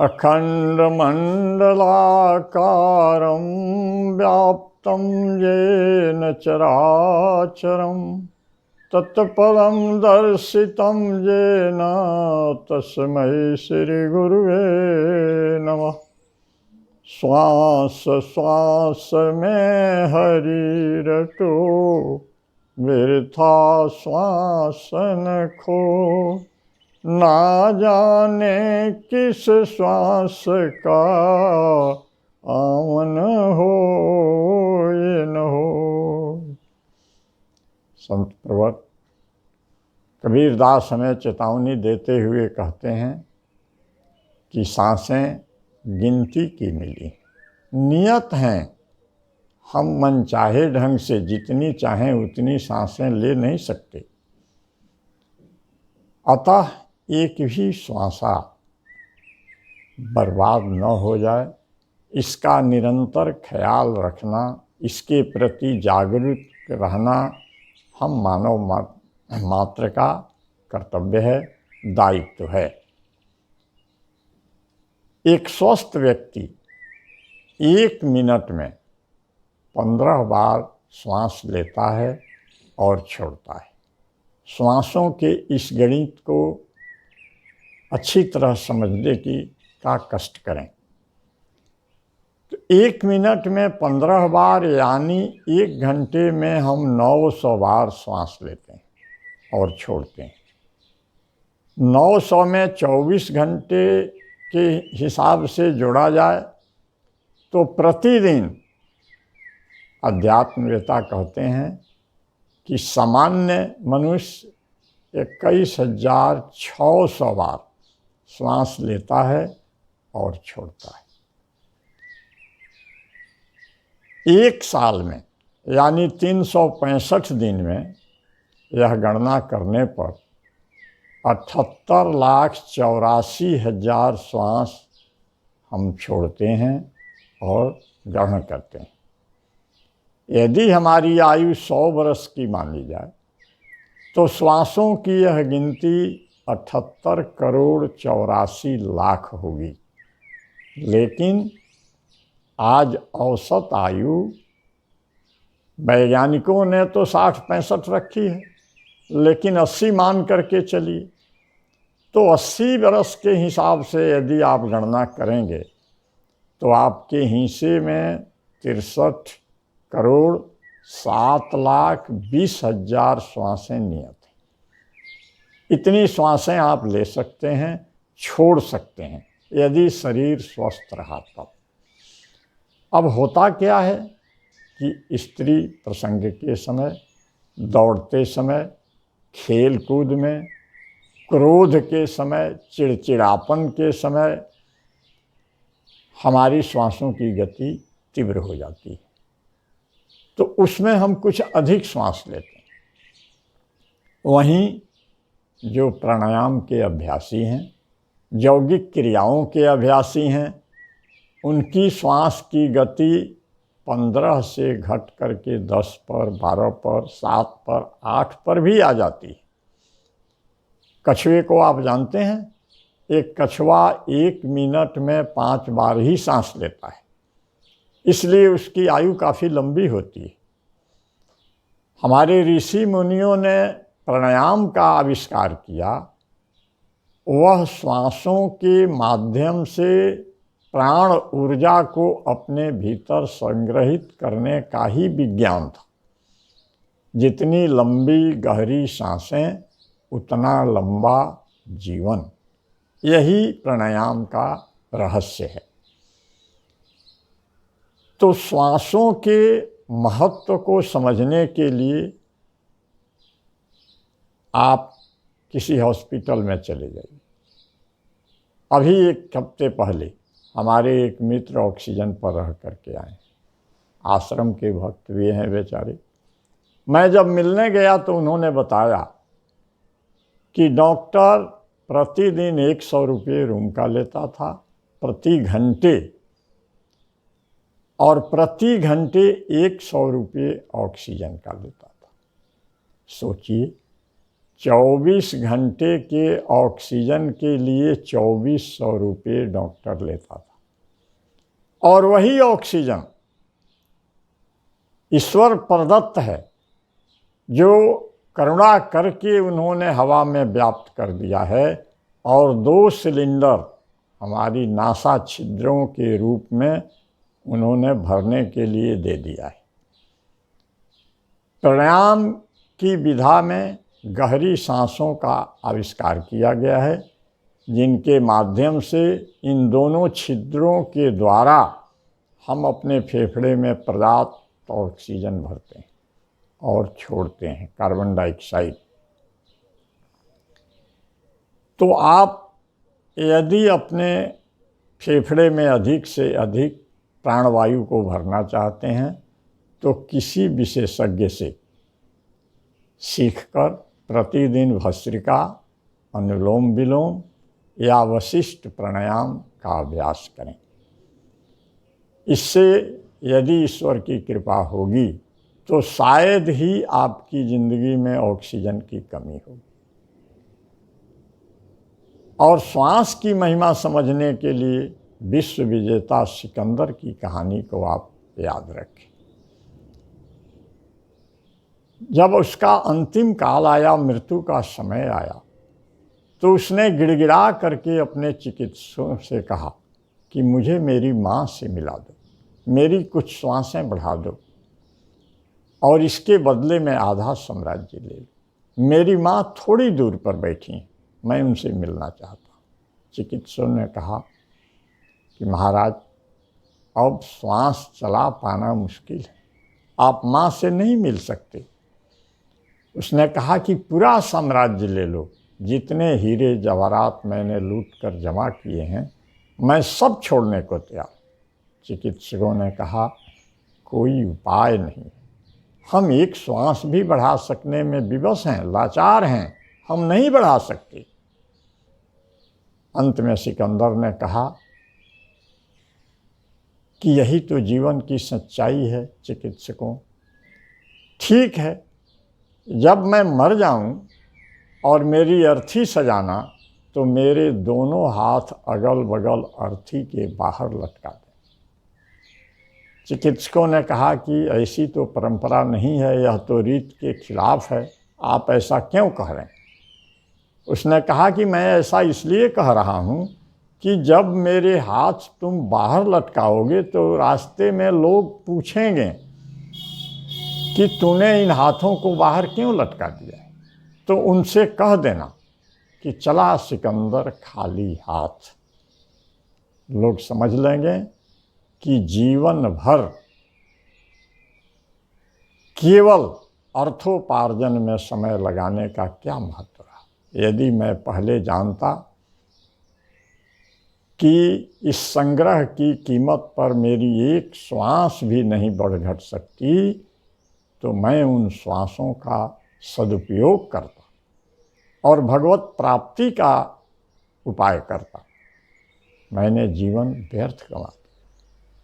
अखण्डमण्डलाकारं व्याप्तं येन चराचरं तत्पदं दर्शितं येन तस्मै श्रीगुरुवे नमः। श्वास श्वास में हरि रटो, वृथा श्वास न खो। ना जाने किस श्वास का आवन हो ये न हो। संत प्रवर कबीरदास हमें चेतावनी देते हुए कहते हैं कि सांसें गिनती की मिली, नियत हैं। हम मन चाहे ढंग से जितनी चाहें उतनी सांसें ले नहीं सकते। अतः एक भी श्वासा बर्बाद न हो जाए, इसका निरंतर ख्याल रखना, इसके प्रति जागरूक रहना हम मानव मात्र का कर्तव्य है, दायित्व है। एक स्वस्थ व्यक्ति 1 मिनट में 15 बार श्वास लेता है और छोड़ता है। श्वासों के इस गणित को अच्छी तरह समझने का कष्ट करें। तो 1 मिनट में 15 बार यानी 1 घंटे में हम 900 बार श्वास लेते हैं और छोड़ते हैं। 900 में 24 घंटे के हिसाब से जोड़ा जाए तो प्रतिदिन अध्यात्मवेत्ता कहते हैं कि सामान्य मनुष्य 21,600 बार श्वास लेता है और छोड़ता है। 1 साल में यानी 365 दिन में यह गणना करने पर 78,84,000 श्वास हम छोड़ते हैं और ग्रहण करते हैं। यदि हमारी आयु 100 वर्ष की मान ली जाए तो श्वासों की यह गिनती 78,84,00,000 होगी। लेकिन आज औसत आयु वैज्ञानिकों ने तो 60-65 रखी है, लेकिन 80 मान करके चलिए तो 80 वर्ष के हिसाब से यदि आप गणना करेंगे तो आपके हिस्से में 63,07,20,000 श्वासें नियत हैं। इतनी श्वासें आप ले सकते हैं, छोड़ सकते हैं यदि शरीर स्वस्थ रहा तब। अब होता क्या है कि स्त्री प्रसंग के समय, दौड़ते समय, खेल कूद में, क्रोध के समय, चिड़चिड़ापन के समय हमारी श्वासों की गति तीव्र हो जाती है, तो उसमें हम कुछ अधिक श्वास लेते हैं। वहीं जो प्राणायाम के अभ्यासी हैं, यौगिक क्रियाओं के अभ्यासी हैं, उनकी श्वास की गति 15 से घट करके 10 पर, 12 पर, 7 पर, 8 पर भी आ जाती है। कछुए को आप जानते हैं, एक कछुआ 1 मिनट में 5 बार ही सांस लेता है, इसलिए उसकी आयु काफ़ी लंबी होती है। हमारे ऋषि मुनियों ने प्राणायाम का आविष्कार किया, वह श्वासों के माध्यम से प्राण ऊर्जा को अपने भीतर संग्रहित करने का ही विज्ञान था। जितनी लंबी गहरी सांसें उतना लंबा जीवन, यही प्राणायाम का रहस्य है। तो श्वासों के महत्व को समझने के लिए आप किसी हॉस्पिटल में चले जाइए। अभी 1 हफ्ते पहले हमारे एक मित्र ऑक्सीजन पर रह करके आए, आश्रम के भक्त भी हैं बेचारे। मैं जब मिलने गया तो उन्होंने बताया कि डॉक्टर प्रतिदिन 100 रुपये रूम का लेता था प्रति घंटे, और प्रति घंटे 100 रुपये ऑक्सीजन का लेता था। सोचिए, 24 घंटे के ऑक्सीजन के लिए 2400 रुपये डॉक्टर लेता था। और वही ऑक्सीजन ईश्वर प्रदत्त है, जो करुणा करके उन्होंने हवा में व्याप्त कर दिया है, और 2 सिलेंडर हमारी नासा छिद्रों के रूप में उन्होंने भरने के लिए दे दिया है। प्राणायाम की विधा में गहरी सांसों का आविष्कार किया गया है, जिनके माध्यम से इन दोनों छिद्रों के द्वारा हम अपने फेफड़े में पर्याप्त ऑक्सीजन भरते हैं और छोड़ते हैं कार्बन डाइऑक्साइड। तो आप यदि अपने फेफड़े में अधिक से अधिक प्राणवायु को भरना चाहते हैं तो किसी विशेषज्ञ से सीखकर प्रतिदिन भस्त्रिका, अनुलोम विलोम या वशिष्ठ प्राणायाम का अभ्यास करें। इससे यदि ईश्वर की कृपा होगी तो शायद ही आपकी ज़िंदगी में ऑक्सीजन की कमी होगी। और श्वास की महिमा समझने के लिए विश्व विजेता सिकंदर की कहानी को आप याद रखें। जब उसका अंतिम काल आया, मृत्यु का समय आया, तो उसने गिड़गिड़ा करके अपने चिकित्सकों से कहा कि मुझे मेरी माँ से मिला दो, मेरी कुछ श्वासें बढ़ा दो, और इसके बदले में आधा साम्राज्य ले लो। मेरी माँ थोड़ी दूर पर बैठी हैं, मैं उनसे मिलना चाहता हूँ। चिकित्सकों ने कहा कि महाराज, अब श्वास चला पाना मुश्किल है, आप माँ से नहीं मिल सकते। उसने कहा कि पूरा साम्राज्य ले लो, जितने हीरे जवाहरात मैंने लूट कर जमा किए हैं, मैं सब छोड़ने को तैयार। चिकित्सकों ने कहा कोई उपाय नहीं, हम एक श्वास भी बढ़ा सकने में विवश हैं, लाचार हैं, हम नहीं बढ़ा सकते। अंत में सिकंदर ने कहा कि यही तो जीवन की सच्चाई है चिकित्सकों। ठीक है, जब मैं मर जाऊं और मेरी अर्थी सजाना, तो मेरे दोनों हाथ अगल बगल अर्थी के बाहर लटका दें। चिकित्सकों ने कहा कि ऐसी तो परंपरा नहीं है, यह तो रीत के खिलाफ है, आप ऐसा क्यों कह रहे हैं? उसने कहा कि मैं ऐसा इसलिए कह रहा हूँ कि जब मेरे हाथ तुम बाहर लटकाओगे तो रास्ते में लोग पूछेंगे कि तूने इन हाथों को बाहर क्यों लटका दिया है। तो उनसे कह देना कि चला सिकंदर खाली हाथ। लोग समझ लेंगे कि जीवन भर केवल अर्थोपार्जन में समय लगाने का क्या महत्व रहा। यदि मैं पहले जानता कि इस संग्रह की कीमत पर मेरी एक श्वास भी नहीं बढ़ घट सकती, तो मैं उन श्वासों का सदुपयोग करता और भगवत प्राप्ति का उपाय करता। मैंने जीवन व्यर्थ गंवा दिया।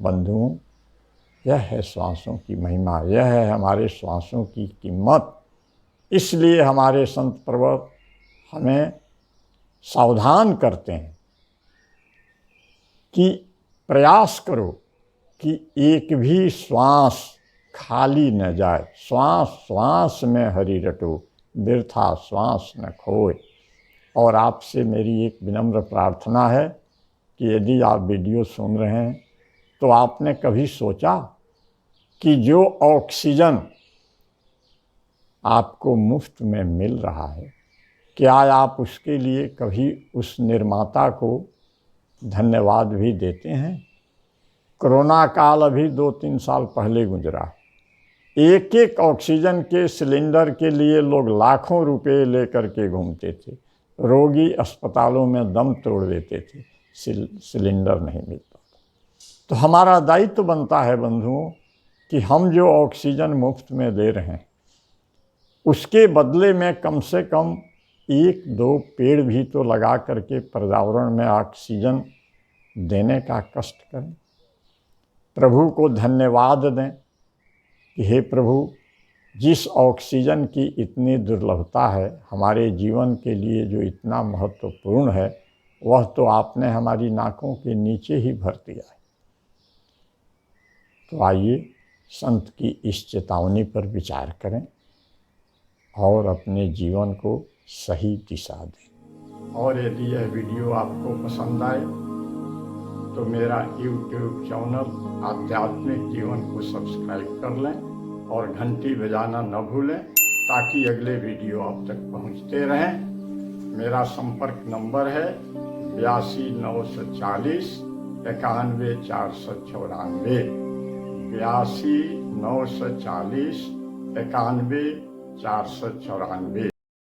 बंधुओं, यह है श्वासों की महिमा, यह है हमारे श्वासों की कीमत। इसलिए हमारे संत प्रवर हमें सावधान करते हैं कि प्रयास करो कि एक भी श्वास खाली न जाए। श्वास श्वास में हरि रटो, वृथा श्वास न खोए। और आपसे मेरी एक विनम्र प्रार्थना है कि यदि आप वीडियो सुन रहे हैं तो आपने कभी सोचा कि जो ऑक्सीजन आपको मुफ्त में मिल रहा है, क्या आप उसके लिए कभी उस निर्माता को धन्यवाद भी देते हैं? कोरोना काल अभी 2-3 साल पहले गुजरा। एक एक ऑक्सीजन के सिलेंडर के लिए लोग लाखों रुपए लेकर के घूमते थे। रोगी अस्पतालों में दम तोड़ देते थे, सिलेंडर नहीं मिलता था। तो हमारा दायित्व बनता है बंधुओं कि हम जो ऑक्सीजन मुफ्त में दे रहे हैं, उसके बदले में कम से कम 1-2 पेड़ भी तो लगा करके पर्यावरण में ऑक्सीजन देने का कष्ट करें। प्रभु को धन्यवाद दें कि हे प्रभु, जिस ऑक्सीजन की इतनी दुर्लभता है, हमारे जीवन के लिए जो इतना महत्वपूर्ण है, वह तो आपने हमारी नाकों के नीचे ही भर दिया है। तो आइए संत की इस चेतावनी पर विचार करें और अपने जीवन को सही दिशा दें। और यदि यह वीडियो आपको पसंद आए तो मेरा YouTube चैनल आध्यात्मिक जीवन को सब्सक्राइब कर लें और घंटी बजाना न भूलें, ताकि अगले वीडियो आप तक पहुंचते रहें। मेरा संपर्क नंबर है 82 940 91 494, 82 940 91 494।